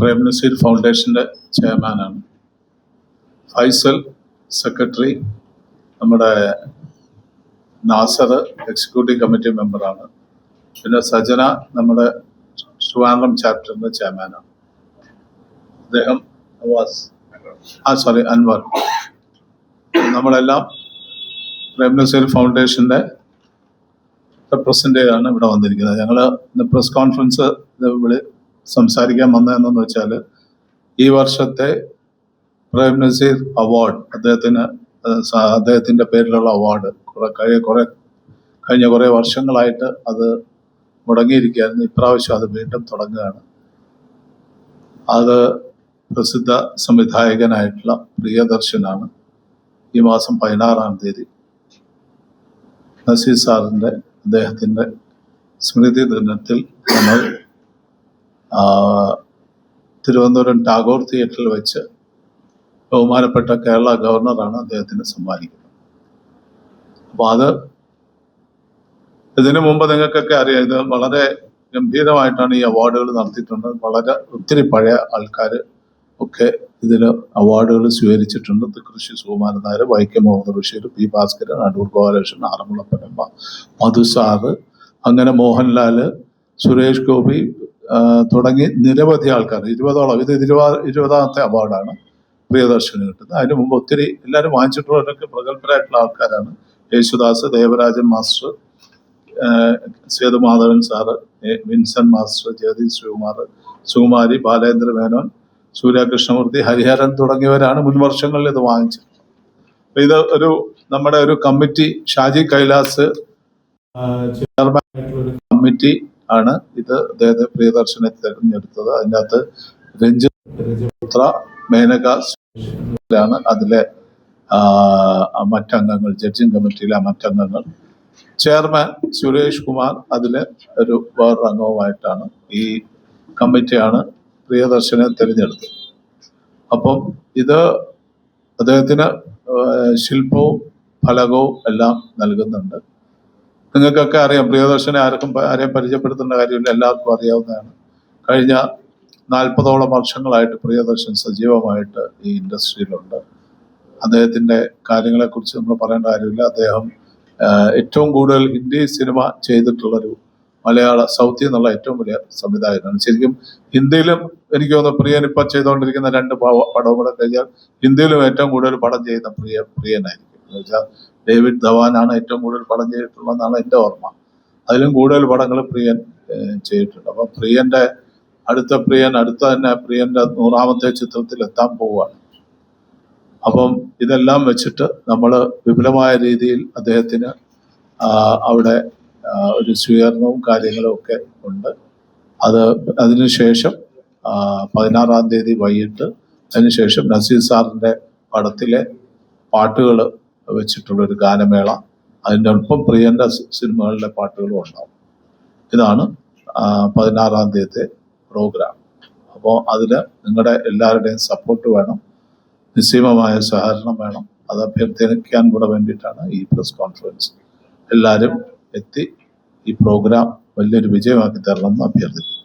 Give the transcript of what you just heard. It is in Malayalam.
പ്രേം നസീർ ഫൗണ്ടേഷൻ്റെ ചെയർമാനാണ്. ഫൈസൽ സെക്രട്ടറി, നമ്മുടെ നാസർ എക്സിക്യൂട്ടീവ് കമ്മിറ്റി മെമ്പറാണ്. പിന്നെ സജന നമ്മുടെ ട്രിവാൻഡ്രം ചാപ്റ്ററിൻ്റെ ചെയർമാനാണ്. അദ്ദേഹം അൻവർ. നമ്മളെല്ലാം പ്രേം നസീർ ഫൗണ്ടേഷൻ്റെ റെപ്രസെൻ്റ് ചെയ്താണ് ഇവിടെ വന്നിരിക്കുന്നത്. ഞങ്ങൾ ഇന്ന് പ്രസ് കോൺഫറൻസ് സംസാരിക്കാൻ വന്നതെന്നു വെച്ചാൽ, ഈ വർഷത്തെ പ്രേം നസീർ അവാർഡ്, അദ്ദേഹത്തിൻ്റെ പേരിലുള്ള അവാർഡ് കഴിഞ്ഞ കുറേ വർഷങ്ങളായിട്ട് അത് മുടങ്ങിയിരിക്കുകയായിരുന്നു. ഇപ്രാവശ്യം അത് വീണ്ടും തുടങ്ങുകയാണ്. അത് പ്രസിദ്ധ സംവിധായകനായിട്ടുള്ള പ്രിയദർശനാണ് ഈ മാസം 16-ാം തീയതി നസീർ സാറിൻ്റെ അദ്ദേഹത്തിൻ്റെ സ്മൃതി ദിനത്തിൽ നമ്മൾ തിരുവനന്തപുരം ടാഗോർ തിയേറ്ററിൽ വെച്ച് ബഹുമാനപ്പെട്ട കേരള ഗവർണറാണ് അദ്ദേഹത്തിന് സമ്മാനിക്കുന്നത്. അപ്പോൾ ഇതിനു മുമ്പ് നിങ്ങൾക്കൊക്കെ അറിയാം, ഇത് വളരെ ഗംഭീരമായിട്ടാണ് ഈ അവാർഡുകൾ നടത്തിയിട്ടുണ്ട്. ഒത്തിരി പഴയ ആൾക്കാർ ഒക്കെ ഇതിൽ അവാർഡുകൾ സ്വീകരിച്ചിട്ടുണ്ട്. തൃക്കൃഷി സുകുമാരൻ നായർ, വൈക്കം മുഹമ്മദ് ബഷീർ, പി ഭാസ്കരൻ, അടൂർ ഗോപാലകൃഷ്ണൻ, ആറന്മുള പരമ്പ, മധുസാറ്, അങ്ങനെ മോഹൻലാൽ, സുരേഷ് ഗോപി തുടങ്ങി നിരവധി ആൾക്കാർ, 20ഓളം. ഇത് 20ാമത്തെ അവാർഡാണ് പ്രിയദർശന് കിട്ടുന്നത്. അതിന് മുമ്പ് ഒത്തിരി എല്ലാവരും വാങ്ങിച്ചിട്ടുള്ളവരൊക്കെ പ്രഗത്ഭരായിട്ടുള്ള ആൾക്കാരാണ്. Yesudas, Devarajan master, Sethumadhavan sir, Vincent master, Jagadish Sreekumar, Sukumari, Balendra Menon, Suryakrishnamoorthy, Hariharan തുടങ്ങിയവരാണ് മുൻ വർഷങ്ങളിൽ ഇത് വാങ്ങിച്ചത്. ഇത് നമ്മുടെ ഒരു കമ്മിറ്റി, ഷാജി കൈലാസ് ചെയർമാനായിട്ടുള്ള ഒരു കമ്മിറ്റി ആണ് ഇത് അദ്ദേഹത്തെ പ്രിയദർശനെ തിരഞ്ഞെടുത്തത്. അതിൻ്റെ അകത്ത് രഞ്ജിത്ര, മേനക ആണ് അതിലെ മറ്റംഗങ്ങൾ, ജഡ്ജിങ് കമ്മിറ്റിയിലെ മറ്റംഗങ്ങൾ. ചെയർമാൻ സുരേഷ് കുമാർ അതിലെ വേറൊരു അംഗവുമായിട്ടാണ് ഈ കമ്മിറ്റിയാണ് പ്രിയദർശനെ തിരഞ്ഞെടുത്തത്. അപ്പം ഇത് അദ്ദേഹത്തിന് ശില്പവും ഫലകവും എല്ലാം നൽകുന്നുണ്ട്. നിങ്ങൾക്കൊക്കെ അറിയാം, പ്രിയദർശനെ ആരെയും പരിചയപ്പെടുത്തേണ്ട കാര്യമില്ല, എല്ലാവർക്കും അറിയാവുന്നതാണ്. കഴിഞ്ഞ 40ഓളം വർഷങ്ങളായിട്ട് പ്രിയദർശൻ സജീവമായിട്ട് ഈ ഇൻഡസ്ട്രിയിലുണ്ട്. അദ്ദേഹത്തിൻ്റെ കാര്യങ്ങളെക്കുറിച്ച് നമ്മൾ പറയേണ്ട കാര്യമില്ല. അദ്ദേഹം ഏറ്റവും കൂടുതൽ ഹിന്ദി സിനിമ ചെയ്തിട്ടുള്ളൊരു സൗത്തിൽ നിന്നുള്ള ഏറ്റവും വലിയ സംവിധായകനാണ്. ശരിക്കും ഹിന്ദിയിലും എനിക്ക് തോന്നുന്നു പ്രിയൻ ഇപ്പം ചെയ്തുകൊണ്ടിരിക്കുന്ന 2 പടവും കൂടെ കഴിഞ്ഞാൽ ഹിന്ദിയിലും ഏറ്റവും കൂടുതൽ പടം ചെയ്യുന്ന പ്രിയനായിരിക്കും. എന്ന് വെച്ചാൽ ഡേവിഡ് ധവാനാണ് ഏറ്റവും കൂടുതൽ പടം ചെയ്തിട്ടുള്ളതെന്നാണ് എൻ്റെ ഓർമ്മ. അതിലും കൂടുതൽ പടങ്ങൾ പ്രിയൻ ചെയ്തിട്ടുണ്ട്. അപ്പം അടുത്ത തന്നെ പ്രിയൻ്റെ 100ാമത്തെ ചിത്രത്തിൽ എത്താൻ പോവുകയാണ്. അപ്പം ഇതെല്ലാം വെച്ചിട്ട് നമ്മൾ വിപുലമായ രീതിയിൽ അദ്ദേഹത്തിന് അവിടെ ഒരു സ്വീകരണവും കാര്യങ്ങളും ഒക്കെ ഉണ്ട്. അതിനുശേഷം 16-ാം തീയതി വൈകിട്ട് അതിനുശേഷം നസീർ സാറിൻ്റെ പടത്തിലെ പാട്ടുകൾ വെച്ചിട്ടുള്ളൊരു ഗാനമേള, അതിൻ്റെ ഒപ്പം പ്രിയൻ്റെ സിനിമകളിലെ പാട്ടുകളും ഉണ്ടാവും. ഇതാണ് 16-ാം തീയതിത്തെ പ്രോഗ്രാം. അപ്പോൾ അതിൽ നിങ്ങളുടെ എല്ലാവരുടെയും സപ്പോർട്ട് വേണം, നിസ്സീമമായ സഹകരണം വേണം. അത് അഭ്യർത്ഥിക്കാൻ കൂടെ വേണ്ടിയിട്ടാണ് ഈ പ്രസ് കോൺഫറൻസ്. എല്ലാവരും എത്തി ഈ പ്രോഗ്രാം വലിയൊരു വിജയമാക്കി തരണമെന്ന് അഭ്യർത്ഥിക്കുന്നു.